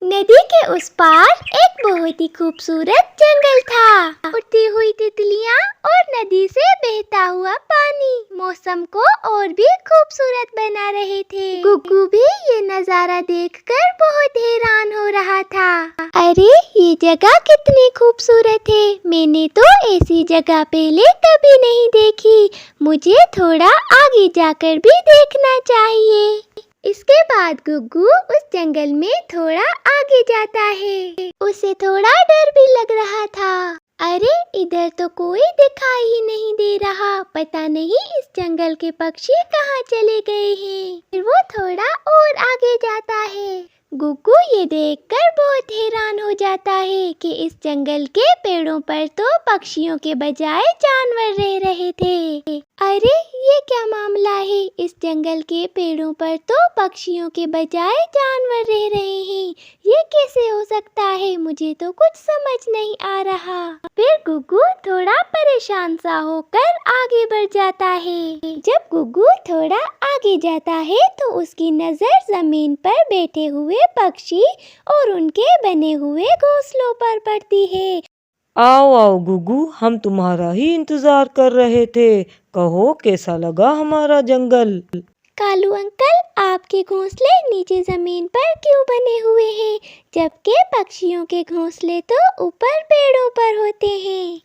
नदी के उस पार एक बहुत ही खूबसूरत जंगल था। उड़ती हुई तितलियां और नदी से बहता हुआ पानी मौसम को और भी खूबसूरत बना रहे थे। गुग्गू भी ये नजारा देखकर बहुत हैरान हो रहा था। अरे ये जगह कितनी खूबसूरत है, मैंने तो ऐसी जगह पहले कभी नहीं देखी। मुझे थोड़ा आगे जाकर भी देखना चाहिए। इसके बाद गुग्गू उस जंगल में थोड़ा आगे जाता है। उसे थोड़ा डर भी लग रहा था। अरे इधर तो कोई दिखाई ही नहीं दे रहा, पता नहीं इस जंगल के पक्षी कहाँ चले गए हैं। फिर वो थोड़ा और आगे जाता है। गुग्गू ये देखकर बहुत हैरान हो जाता है कि इस जंगल के पेड़ों पर तो पक्षियों के बजाय जानवर रह रहे थे। अरे ये क्या मामला है, इस जंगल के पेड़ों पर तो पक्षियों के बजाय जानवर रह रहे हैं। ये कैसे हो सकता है, मुझे तो कुछ समझ नहीं आ रहा। फिर गुग्गू थोड़ा परेशान सा होकर आगे बढ़ जाता है। जब गुग्गू थोड़ा आगे जाता है तो उसकी नजर जमीन पर बैठे हुए पक्षी और उनके बने हुए घोंसलों पर पड़ती है। आओ आओ गुग्गू, हम तुम्हारा ही इंतजार कर रहे थे। कहो कैसा लगा हमारा जंगल? कालू अंकल, आपके घोंसले नीचे जमीन पर क्यों बने हुए हैं, जबकि पक्षियों के घोंसले तो ऊपर पेड़ों पर होते हैं।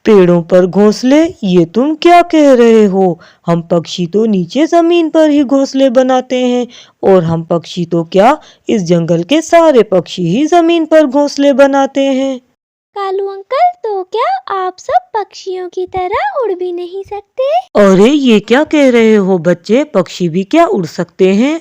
पेड़ों पर घोंसले? ये तुम क्या कह रहे हो? हम पक्षी तो नीचे जमीन पर ही घोंसले बनाते हैं, और हम पक्षी तो क्या, इस जंगल के सारे पक्षी ही जमीन पर घोंसले बनाते हैं। कालू अंकल, तो क्या आप सब पक्षियों की तरह उड़ भी नहीं सकते? अरे ये क्या कह रहे हो बच्चे, पक्षी भी क्या उड़ सकते हैं?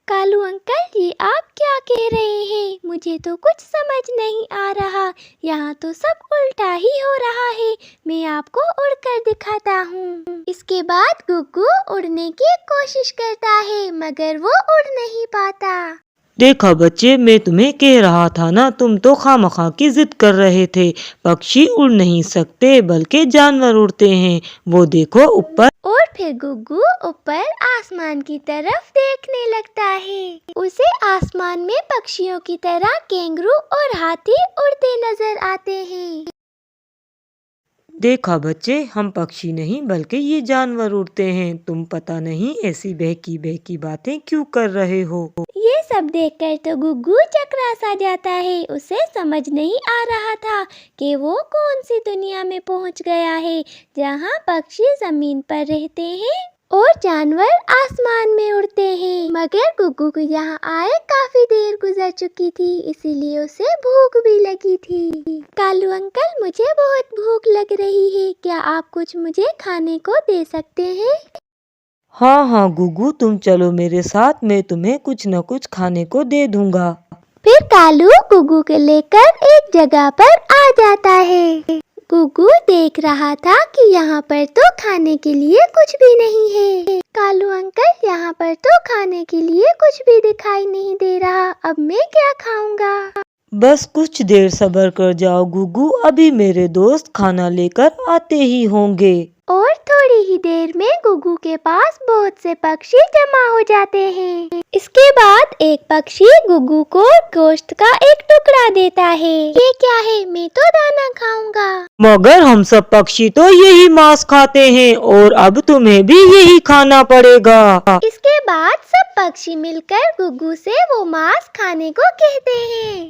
कालू अंकल, ये आप क्या कह रहे हैं, मुझे तो कुछ समझ नहीं आ रहा। यहाँ तो सब उल्टा ही हो रहा है। मैं आपको उड़कर दिखाता हूँ। इसके बाद गुग्गू उड़ने की कोशिश करता है, मगर वो उड़ नहीं पाता। देखा बच्चे, मैं तुम्हें कह रहा था ना, तुम तो खामखा की जिद कर रहे थे। पक्षी उड़ नहीं सकते बल्कि जानवर उड़ते हैं। वो देखो ऊपर। और फिर गुग्गू ऊपर आसमान की तरफ देखने लगता है। उसे आसमान में पक्षियों की तरह कैंगरू और हाथी उड़ते नजर आते हैं। देखा बच्चे, हम पक्षी नहीं बल्कि ये जानवर उड़ते हैं। तुम पता नहीं ऐसी बहकी बहकी बातें क्यों कर रहे हो। ये सब देखकर तो गुग्गू चकरा सा जाता है। उसे समझ नहीं आ रहा था कि वो कौन सी दुनिया में पहुंच गया है, जहां पक्षी जमीन पर रहते हैं और जानवर आसमान में उड़ते हैं। मगर गुग्गू को यहाँ आए काफी देर गुजर चुकी थी, इसीलिए उसे भूख भी लगी थी। कालू अंकल, मुझे बहुत भूख लग रही है, क्या आप कुछ मुझे खाने को दे सकते हैं? हाँ हाँ गुग्गू, तुम चलो मेरे साथ, मैं तुम्हें कुछ न कुछ खाने को दे दूंगा। फिर कालू गुग्गू को लेकर एक जगह पर आ जाता है। गुग्गू देख रहा था कि यहाँ पर तो खाने के लिए कुछ भी नहीं है। कालू अंकल, यहाँ पर तो खाने के लिए कुछ भी दिखाई नहीं दे रहा, अब मैं क्या खाऊंगा? बस कुछ देर सब्र कर जाओ गुग्गू, अभी मेरे दोस्त खाना लेकर आते ही होंगे। और थोड़ी ही देर में गुग्गू के पास बहुत से पक्षी जमा हो जाते हैं। इसके बाद एक पक्षी गुग्गू को गोश्त का एक टुकड़ा देता है। ये क्या है, मैं तो दाना खाऊंगा। मगर हम सब पक्षी तो यही मांस खाते हैं, और अब तुम्हें भी यही खाना पड़ेगा। इसके बाद सब पक्षी मिलकर गुग्गू से वो मांस खाने को कहते हैं।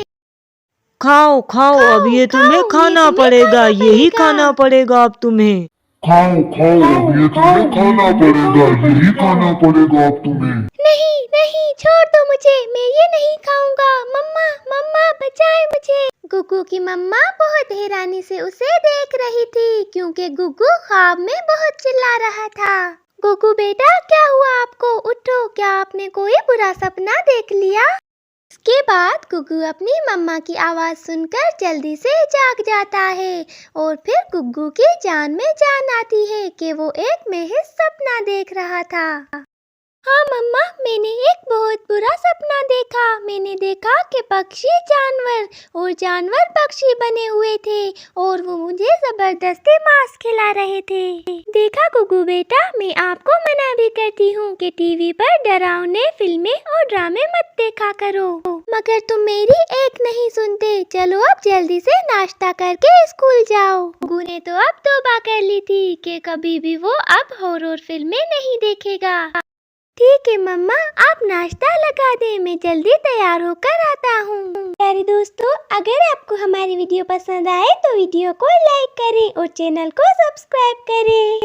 खाओ खाओ, अब ये तुम्हें खाना पड़ेगा, यही खाना पड़ेगा अब तुम्हें। खाओ खाओ, अब ये तुम्हें खाना पड़ेगा, यही खाना पड़ेगा अब तुम्हें। नहीं नहीं, छोड़ दो मुझे, मैं ये नहीं खाऊंगा। मम्मा मम्मा, बचाए मुझे। गुग्गू की मम्मा बहुत हैरानी से उसे देख रही थी, क्योंकि गुग्गू ख्वाब में बहुत चिल्ला रहा था। गुग्गू बेटा, क्या हुआ आपको? उठो, क्या आपने कोई बुरा सपना देख लिया? इसके बाद गुग्गू अपनी मम्मा की आवाज सुनकर जल्दी से जाग जाता है, और फिर गुग्गू की जान में जान आती है कि वो एक महज सपना देख रहा था। हाँ मम्मा, मैंने एक बहुत बुरा सपना देखा। मैंने देखा कि पक्षी जानवर और जानवर पक्षी बने हुए थे और वो मुझे जबरदस्ती मांस खिला रहे थे। देखा गुगु बेटा, मैं आपको मना भी करती हूँ कि टीवी पर डरावने फिल्में और ड्रामे मत देखा करो, मगर तुम मेरी एक नहीं सुनते। चलो अब जल्दी से नाश्ता करके स्कूल जाओ। गुगु ने तो अब तौबा कर ली थी कि कभी भी वो अब हॉरर फिल्में नहीं देखेगा। ठीक है मम्मा, आप नाश्ता लगा दें, मैं जल्दी तैयार होकर आता हूँ। प्यारे दोस्तों, अगर आपको हमारी वीडियो पसंद आए तो वीडियो को लाइक करें और चैनल को सब्सक्राइब करें।